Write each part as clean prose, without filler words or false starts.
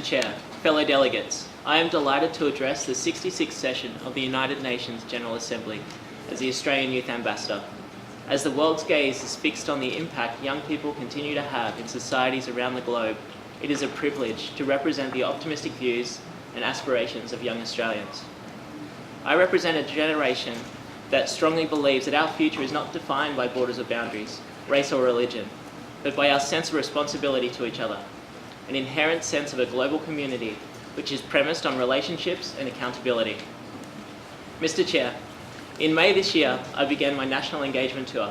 Chair, fellow delegates, I am delighted to address the 66th session of the United Nations General Assembly as the Australian Youth Ambassador. As the world's gaze is fixed on the impact young people continue to have in societies around the globe, it is a privilege to represent the optimistic views and aspirations of young Australians. I represent a generation that strongly believes that our future is not defined by borders or boundaries, race or religion, but by our sense of responsibility to each other, an inherent sense of a global community which is premised on relationships and accountability. Mr. Chair, in May this year, I began my national engagement tour,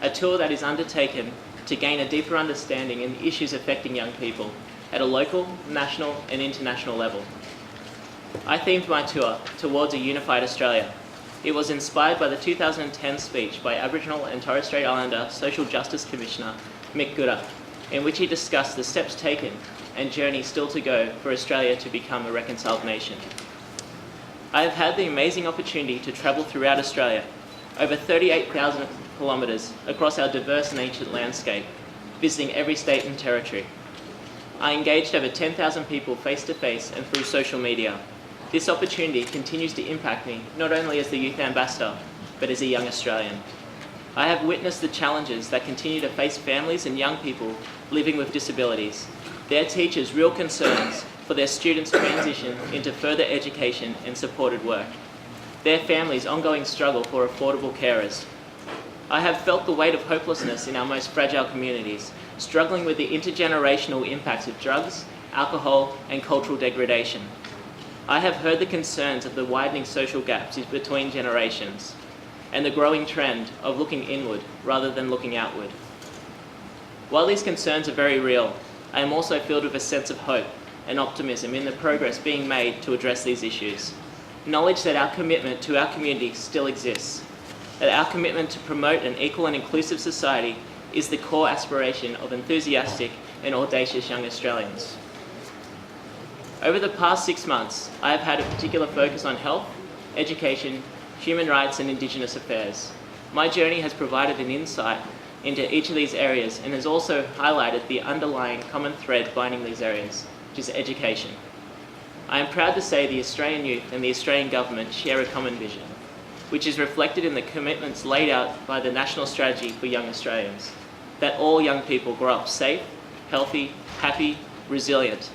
a tour that is undertaken to gain a deeper understanding in the issues affecting young people at a local, national and international level. I themed my tour towards a unified Australia. It was inspired by the 2010 speech by Aboriginal and Torres Strait Islander Social Justice Commissioner Mick Gooda, in which he discussed the steps taken and journey still to go for Australia to become a reconciled nation. I have had the amazing opportunity to travel throughout Australia, over 38,000 kilometres across our diverse and ancient landscape, visiting every state and territory. I engaged over 10,000 people face-to-face and through social media. This opportunity continues to impact me, not only as the Youth Ambassador, but as a young Australian. I have witnessed the challenges that continue to face families and young people living with disabilities, their teachers' real concerns for their students' transition into further education and supported work, their families' ongoing struggle for affordable carers. I have felt the weight of hopelessness in our most fragile communities, struggling with the intergenerational impacts of drugs, alcohol, and cultural degradation. I have heard the concerns of the widening social gaps between generations and the growing trend of looking inward rather than looking outward. While these concerns are very real, I am also filled with a sense of hope and optimism in the progress being made to address these issues. Knowledge that our commitment to our community still exists, that our commitment to promote an equal and inclusive society is the core aspiration of enthusiastic and audacious young Australians. Over the past 6 months, I have had a particular focus on health, education, human rights and Indigenous affairs. My journey has provided an insight into each of these areas and has also highlighted the underlying common thread binding these areas, which is education. I am proud to say the Australian youth and the Australian government share a common vision, which is reflected in the commitments laid out by the National Strategy for Young Australians, that all young people grow up safe, healthy, happy, resilient,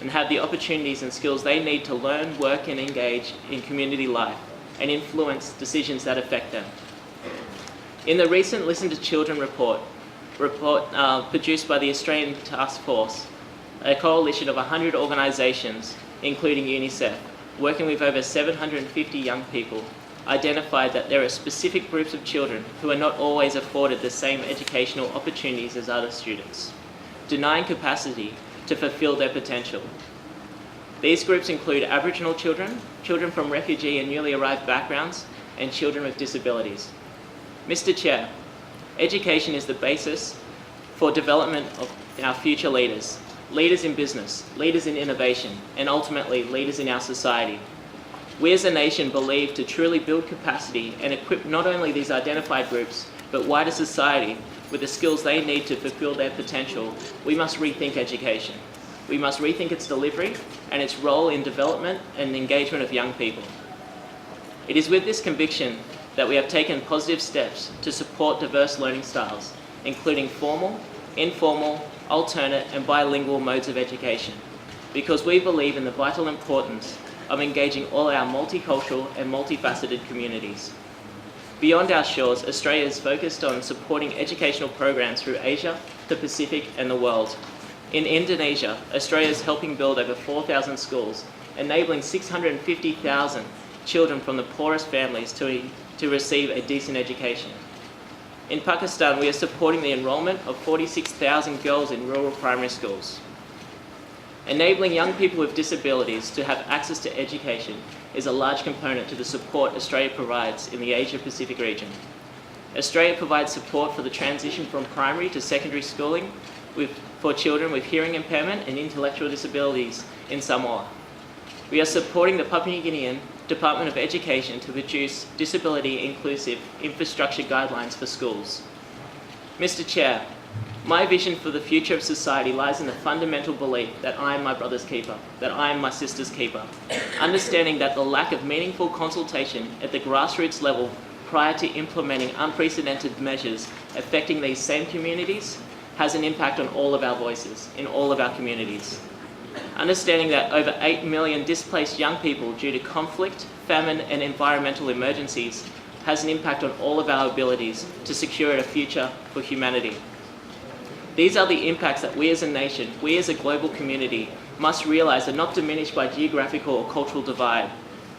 and have the opportunities and skills they need to learn, work and engage in community life and influence decisions that affect them. In the recent Listen to Children report produced by the Australian Task Force, a coalition of 100 organisations, including UNICEF, working with over 750 young people, identified that there are specific groups of children who are not always afforded the same educational opportunities as other students, denying capacity to fulfil their potential. These groups include Aboriginal children, children from refugee and newly arrived backgrounds, and children with disabilities. Mr. Chair, education is the basis for development of our future leaders, leaders in business, leaders in innovation, and ultimately leaders in our society. We as a nation believe to truly build capacity and equip not only these identified groups, but wider society with the skills they need to fulfill their potential, we must rethink education. We must rethink its delivery and its role in development and engagement of young people. It is with this conviction that we have taken positive steps to support diverse learning styles, including formal, informal, alternate and bilingual modes of education, because we believe in the vital importance of engaging all our multicultural and multifaceted communities. Beyond our shores, Australia is focused on supporting educational programs through Asia, the Pacific and the world. In Indonesia, Australia is helping build over 4,000 schools, enabling 650,000 children from the poorest families to receive a decent education. In Pakistan, we are supporting the enrolment of 46,000 girls in rural primary schools. Enabling young people with disabilities to have access to education is a large component to the support Australia provides in the Asia-Pacific region. Australia provides support for the transition from primary to secondary schooling for children with hearing impairment and intellectual disabilities in Samoa. We are supporting the Papua New Guinean Department of Education to produce disability-inclusive infrastructure guidelines for schools. Mr. Chair, My vision for the future of society lies in the fundamental belief that I am my brother's keeper, that I am my sister's keeper, understanding that the lack of meaningful consultation at the grassroots level prior to implementing unprecedented measures affecting these same communities has an impact on all of our voices in all of our communities. Understanding that over 8 million displaced young people due to conflict, famine and environmental emergencies has an impact on all of our abilities to secure a future for humanity. These are the impacts that we as a nation, we as a global community, must realise are not diminished by geographical or cultural divide,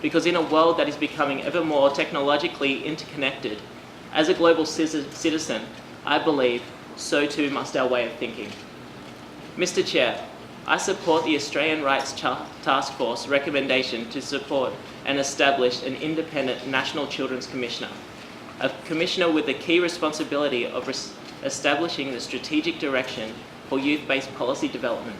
because in a world that is becoming ever more technologically interconnected, as a global citizen, I believe, so too must our way of thinking. Mr. Chair, I support the Australian Rights Task Force recommendation to support and establish an independent National Children's Commissioner, a commissioner with the key responsibility of establishing the strategic direction for youth-based policy development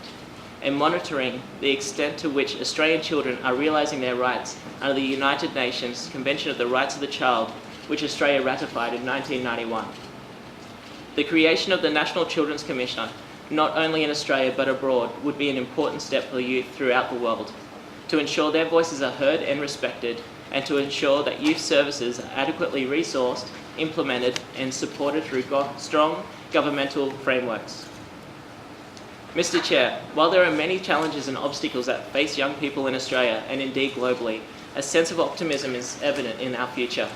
and monitoring the extent to which Australian children are realising their rights under the United Nations Convention of the Rights of the Child, which Australia ratified in 1991. The creation of the National Children's Commissioner, not only in Australia but abroad, would be an important step for youth throughout the world, to ensure their voices are heard and respected, and to ensure that youth services are adequately resourced, implemented and supported through strong governmental frameworks. Mr. Chair, while there are many challenges and obstacles that face young people in Australia and indeed globally, a sense of optimism is evident in our future.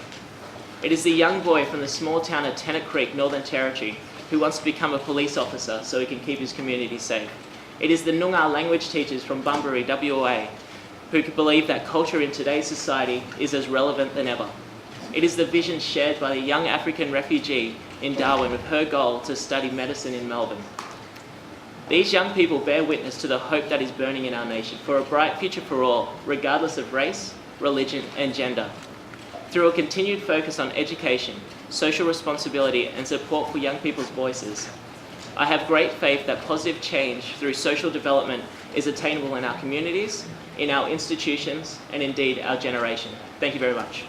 It is the young boy from the small town of Tennant Creek, Northern Territory, who wants to become a police officer so he can keep his community safe. It is the Noongar language teachers from Bunbury, WA, who believe that culture in today's society is as relevant than ever. It is the vision shared by the young African refugee in Darwin with her goal to study medicine in Melbourne. These young people bear witness to the hope that is burning in our nation for a bright future for all, regardless of race, religion and gender. Through a continued focus on education, social responsibility and support for young people's voices, I have great faith that positive change through social development is attainable in our communities, in our institutions and indeed our generation. Thank you very much.